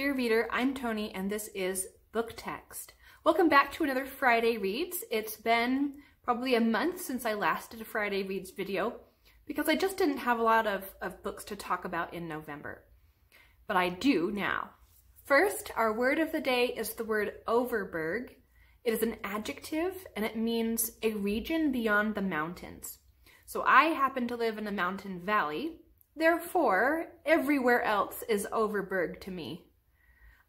Dear reader, I'm Tony and this is Book Text. Welcome back to another Friday Reads. It's been probably a month since I last did a Friday Reads video because I just didn't have a lot of books to talk about in November. But I do now. First, our word of the day is the word overberg. It is an adjective and it means a region beyond the mountains. So I happen to live in a mountain valley. Therefore, everywhere else is overberg to me.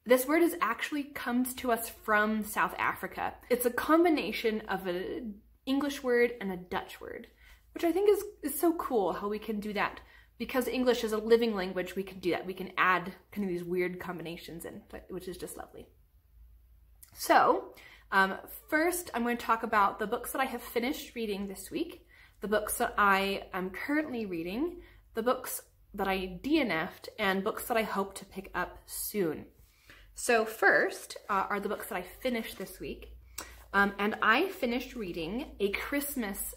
This word actually comes to us from South Africa. It's a combination of an English word and a Dutch word, which I think is so cool how we can do that. Because English is a living language, we can do that. We can add kind of these weird combinations in, which is just lovely. So, first I'm going to talk about the books that I have finished reading this week, the books that I am currently reading, the books that I DNF'd, and books that I hope to pick up soon. So first are the books that I finished this week. And I finished reading a Christmas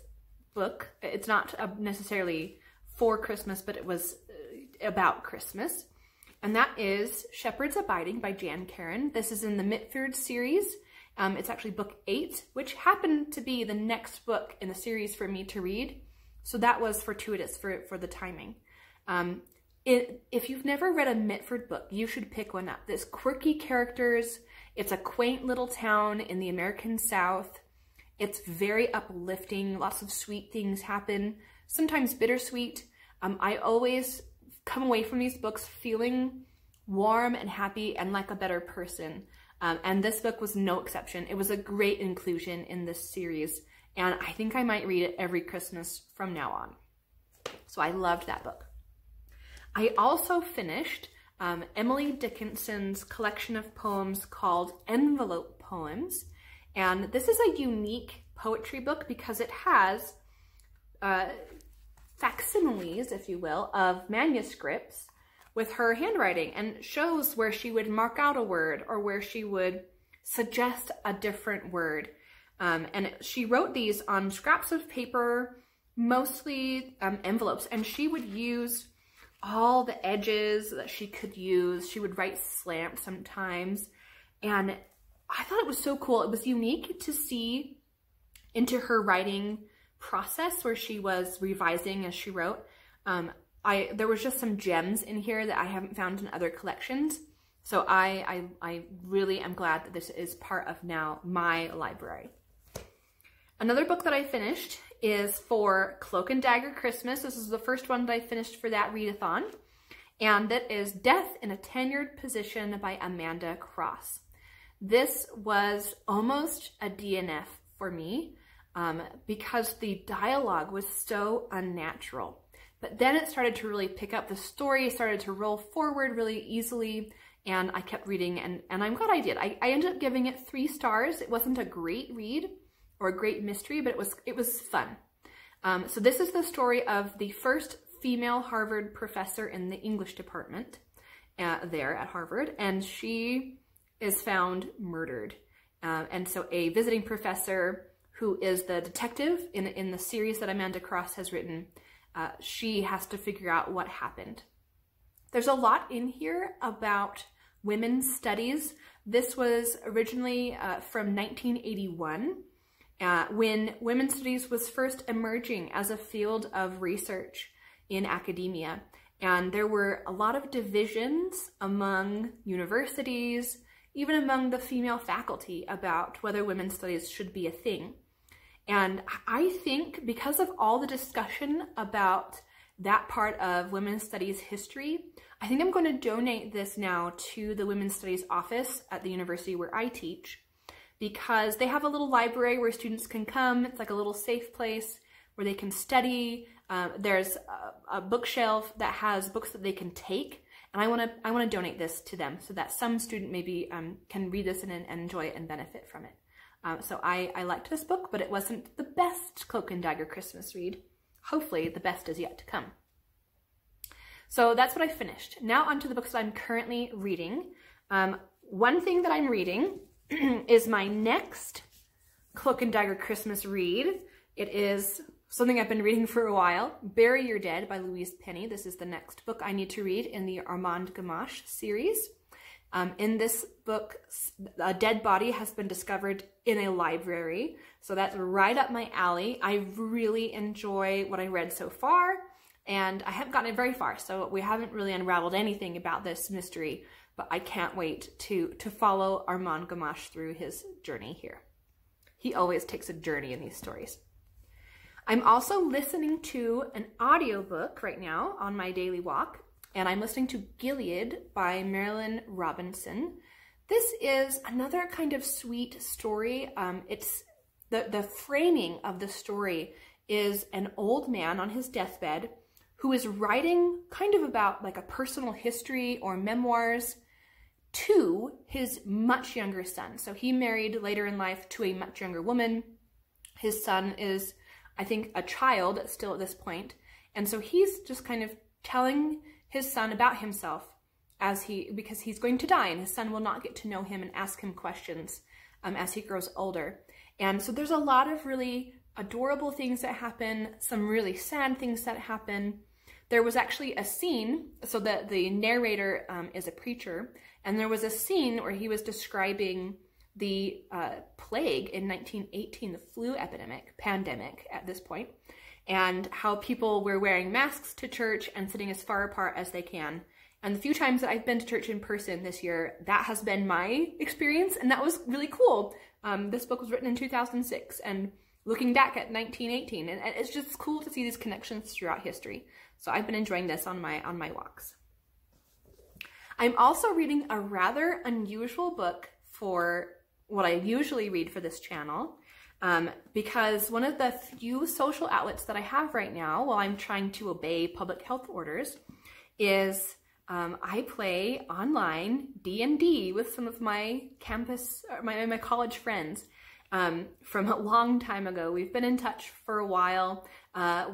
book. It's not necessarily for Christmas, but it was about Christmas. And that is Shepherd's Abiding by Jan Karon. This is in the Mitford series. It's actually book 8, which happened to be the next book in the series for me to read. So that was fortuitous for the timing. If you've never read a Mitford book, you should pick one up. There's quirky characters. It's a quaint little town in the American South. It's very uplifting. Lots of sweet things happen, sometimes bittersweet. I always come away from these books feeling warm and happy and like a better person. And this book was no exception. It was a great inclusion in this series. And I think I might read it every Christmas from now on. So I loved that book. I also finished Emily Dickinson's collection of poems called Envelope Poems. And this is a unique poetry book because it has facsimiles, if you will, of manuscripts with her handwriting and shows where she would mark out a word or where she would suggest a different word. And she wrote these on scraps of paper, mostly envelopes, and she would use all the edges that she could use. She would write slant sometimes, and I thought it was so cool. It was unique to see into her writing process where she was revising as she wrote. There was just some gems in here that I haven't found in other collections. So I really am glad that this is part of now my library. Another book that I finished is for Cloak and Dagger Christmas. This is the first one that I finished for that readathon. And that is Death in a Tenured Position by Amanda Cross. This was almost a DNF for me because the dialogue was so unnatural. But then it started to really pick up. The story started to roll forward really easily. And I kept reading, and I'm glad I did. I ended up giving it 3 stars. It wasn't a great read or a great mystery, but it was fun. So this is the story of the first female Harvard professor in the English department there at Harvard, and she is found murdered. And so a visiting professor who is the detective in the series that Amanda Cross has written, she has to figure out what happened. There's a lot in here about women's studies. This was originally from 1981, when women's studies was first emerging as a field of research in academia. And there were a lot of divisions among universities, even among the female faculty, about whether women's studies should be a thing. And I think because of all the discussion about that part of women's studies history, I think I'm going to donate this now to the Women's Studies office at the university where I teach, because they have a little library where students can come. It's like a little safe place where they can study. There's a bookshelf that has books that they can take, and I want to donate this to them so that some student maybe can read this and enjoy it and benefit from it. So I liked this book, but it wasn't the best Cloak and Dagger Christmas read. Hopefully the best is yet to come. So that's what I finished. Now onto the books that I'm currently reading. One thing that I'm reading is my next Cloak and Dagger Christmas read. It is something I've been reading for a while, Bury Your Dead by Louise. This is the next book I need to read in the Armand Gamache series. In this book, a dead body has been discovered in a library, so that's right up my alley. I really enjoy what I read so far, and I haven't gotten it very far, so we haven't really unraveled anything about this mystery, but I can't wait to follow Armand Gamache through his journey here. He always takes a journey in these stories. I'm also listening to an audiobook right now on my daily walk, and I'm listening to Gilead by Marilynne Robinson. This is another kind of sweet story. It's the framing of the story is an old man on his deathbed who is writing kind of about like a personal history or memoirs to his much younger son. So he married later in life to a much younger woman. His son is, I think, a child still at this point. And so he's just kind of telling his son about himself because he's going to die and his son will not get to know him and ask him questions as he grows older. And so there's a lot of really adorable things that happen, some really sad things that happen. There was actually a scene, so that the narrator is a preacher, and there was a scene where he was describing the plague in 1918, the flu pandemic at this point, and how people were wearing masks to church and sitting as far apart as they can. And the few times that I've been to church in person this year, that has been my experience, and that was really cool. This book was written in 2006, and looking back at 1918, and it's just cool to see these connections throughout history. So I've been enjoying this on my walks. I'm also reading a rather unusual book for what I usually read for this channel, because one of the few social outlets that I have right now while I'm trying to obey public health orders is I play online D&D with some of my campus, my college friends from a long time ago. We've been in touch for a while.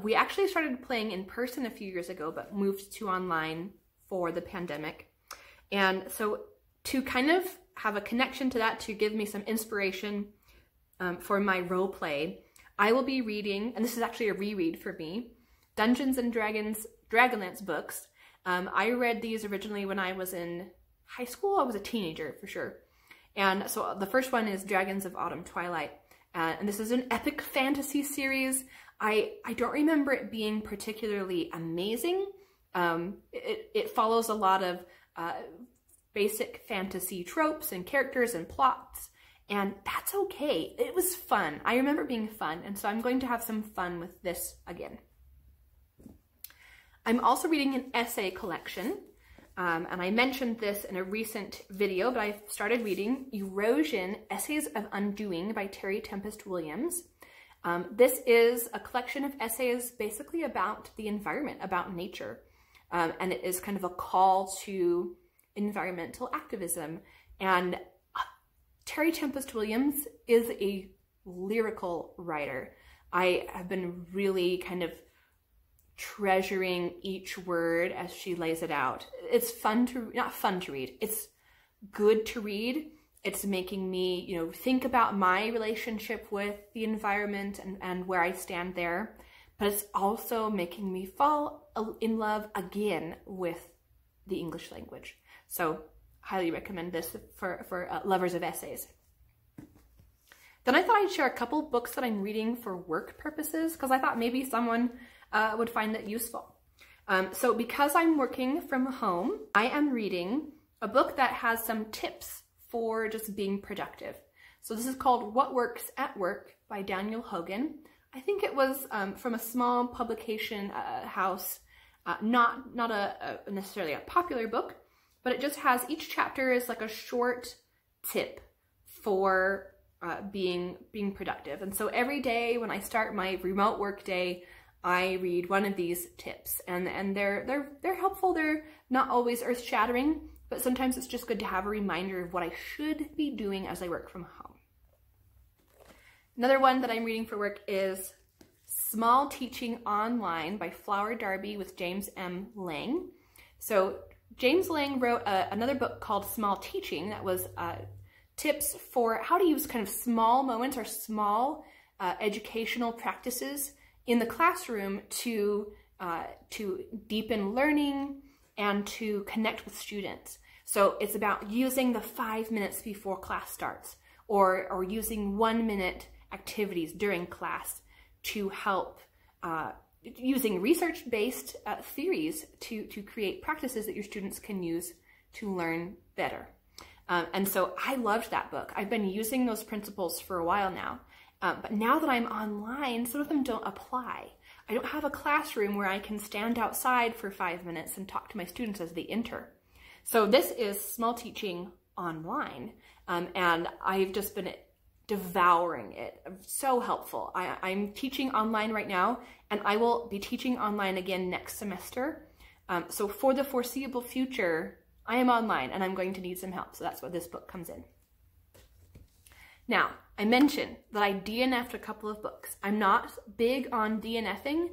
We actually started playing in person a few years ago, but moved to online for the pandemic. And so to kind of have a connection to that, to give me some inspiration for my role play, I will be reading, and this is actually a reread for me, Dungeons and Dragonlance books. I read these originally when I was in high school. I was a teenager for sure. And so the first one is Dragons of Autumn Twilight. And this is an epic fantasy series. I don't remember it being particularly amazing. It follows a lot of basic fantasy tropes and characters and plots, and that's okay. It was fun. I remember being fun, and so I'm going to have some fun with this again. I'm also reading an essay collection, and I mentioned this in a recent video, but I started reading Erosion, Essays of Undoing by Terry Tempest Williams. This is a collection of essays basically about the environment, about nature, and it is kind of a call to environmental activism. And Terry Tempest Williams is a lyrical writer. I have been really kind of treasuring each word as she lays it out. It's fun to, not fun to read, it's good to read. It's making me, you know, think about my relationship with the environment and where I stand there. But it's also making me fall in love again with the English language. So highly recommend this for lovers of essays. Then I thought I'd share a couple books that I'm reading for work purposes, because I thought maybe someone would find that useful. So because I'm working from home, I am reading a book that has some tips for just being productive. So this is called What Works at Work by Daniel Hogan. I think it was from a small publication house, not necessarily a popular book, but it just has, each chapter is like a short tip for being productive. And so every day when I start my remote work day, I read one of these tips, and they're helpful. They're not always earth-shattering, but sometimes it's just good to have a reminder of what I should be doing as I work from home. Another one that I'm reading for work is Small Teaching Online by Flower Darby with James M. Lang. So James Lang wrote another book called Small Teaching that was tips for how to use kind of small moments or small educational practices in the classroom to deepen learning and to connect with students. So it's about using the 5 minutes before class starts, or using 1 minute activities during class to help, using research-based theories to create practices that your students can use to learn better. And so I loved that book. I've been using those principles for a while now, but now that I'm online, some of them don't apply. I don't have a classroom where I can stand outside for 5 minutes and talk to my students as they enter. So this is small teaching online, and I've just been devouring it. So helpful. I'm teaching online right now, and I will be teaching online again next semester. So for the foreseeable future, I am online and I'm going to need some help. So that's where this book comes in. Now, I mentioned that I DNF'd a couple of books. I'm not big on DNFing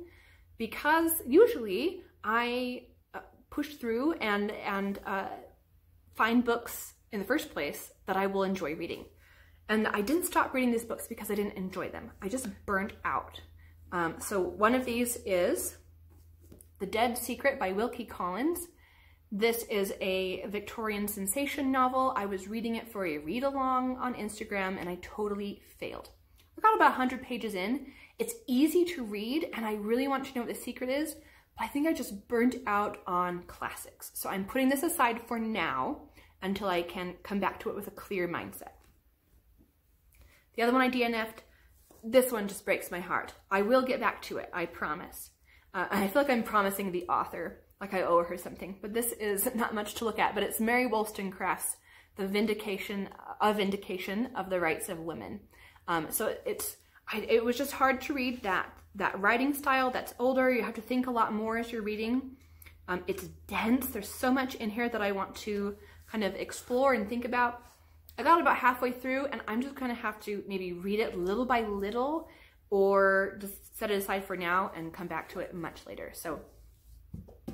because usually I push through and find books in the first place that I will enjoy reading. And I didn't stop reading these books because I didn't enjoy them. I just burnt out. So one of these is The Dead Secret by Wilkie Collins. This is a Victorian sensation novel. I was reading it for a read-along on Instagram and I totally failed. I got about 100 pages in. It's easy to read and I really want to know what the secret is, but I think I just burnt out on classics. So I'm putting this aside for now until I can come back to it with a clear mindset. The other one I DNF'd, this one just breaks my heart. I will get back to it, I promise. I feel like I'm promising the author, like I owe her something, but this is not much to look at, but it's Mary Wollstonecraft's The Vindication of the Rights of Women. So it was just hard to read that writing style that's older. You have to think a lot more as you're reading. It's dense. There's so much in here that I want to kind of explore and think about. I got about halfway through and I'm just going to have to maybe read it little by little or just set it aside for now and come back to it much later. So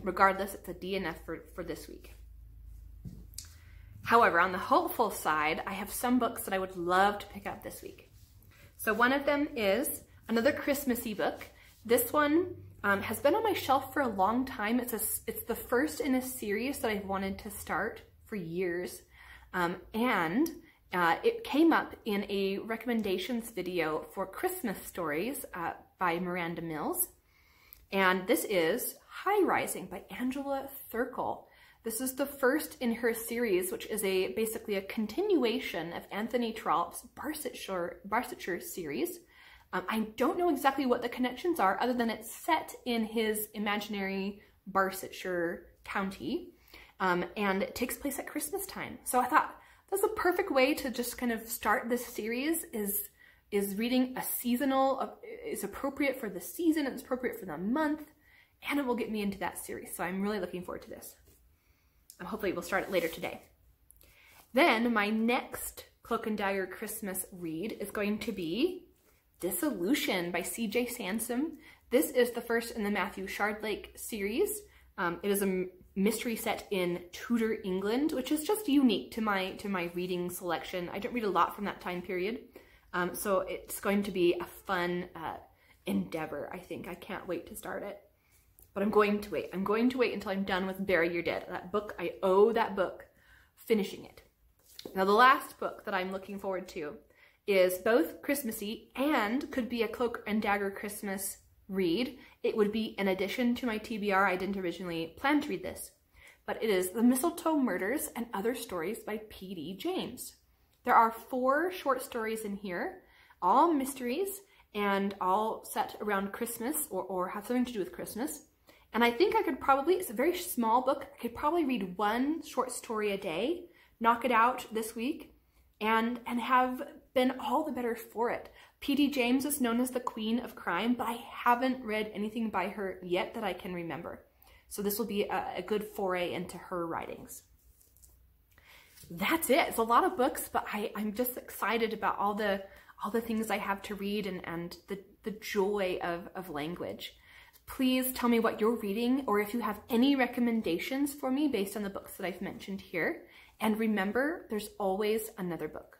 regardless, it's a DNF for this week. However, on the hopeful side, I have some books that I would love to pick up this week. So one of them is another Christmassy book. This one has been on my shelf for a long time. It's the first in a series that I've wanted to start for years. And it came up in a recommendations video for Christmas stories by Miranda Mills. And this is High Rising by Angela Thirkell. This is the first in her series, which is basically a continuation of Anthony Trollope's Barsetshire series. I don't know exactly what the connections are other than it's set in his imaginary Barsetshire county. And it takes place at Christmas time. So I thought that's a perfect way to just kind of start this series is reading a seasonal, is appropriate for the season, it's appropriate for the month, and it will get me into that series. So I'm really looking forward to this. And hopefully we'll start it later today. Then my next Cloak and Dagger Christmas read is going to be Dissolution by C.J. Sansom. This is the first in the Matthew Shardlake series. It is a mystery set in Tudor England, which is just unique to my reading selection. I don't read a lot from that time period, so it's going to be a fun endeavor, I think. I can't wait to start it, but I'm going to wait. I'm going to wait until I'm done with Bury Your Dead. That book, I owe that book finishing it. Now the last book that I'm looking forward to is both Christmassy and could be a Cloak and Dagger Christmas read. It would be an addition to my TBR. I didn't originally plan to read this, but it is The Mistletoe Murders and Other Stories by P.D. James. There are 4 short stories in here, all mysteries and all set around Christmas or have something to do with Christmas. And I think I could probably, it's a very small book, I could probably read 1 short story a day, knock it out this week, and have been all the better for it. P.D. James is known as the Queen of Crime, but I haven't read anything by her yet that I can remember. So this will be a good foray into her writings. That's it. It's a lot of books, but I'm just excited about all the things I have to read and the joy of language. Please tell me what you're reading or if you have any recommendations for me based on the books that I've mentioned here. And remember, there's always another book.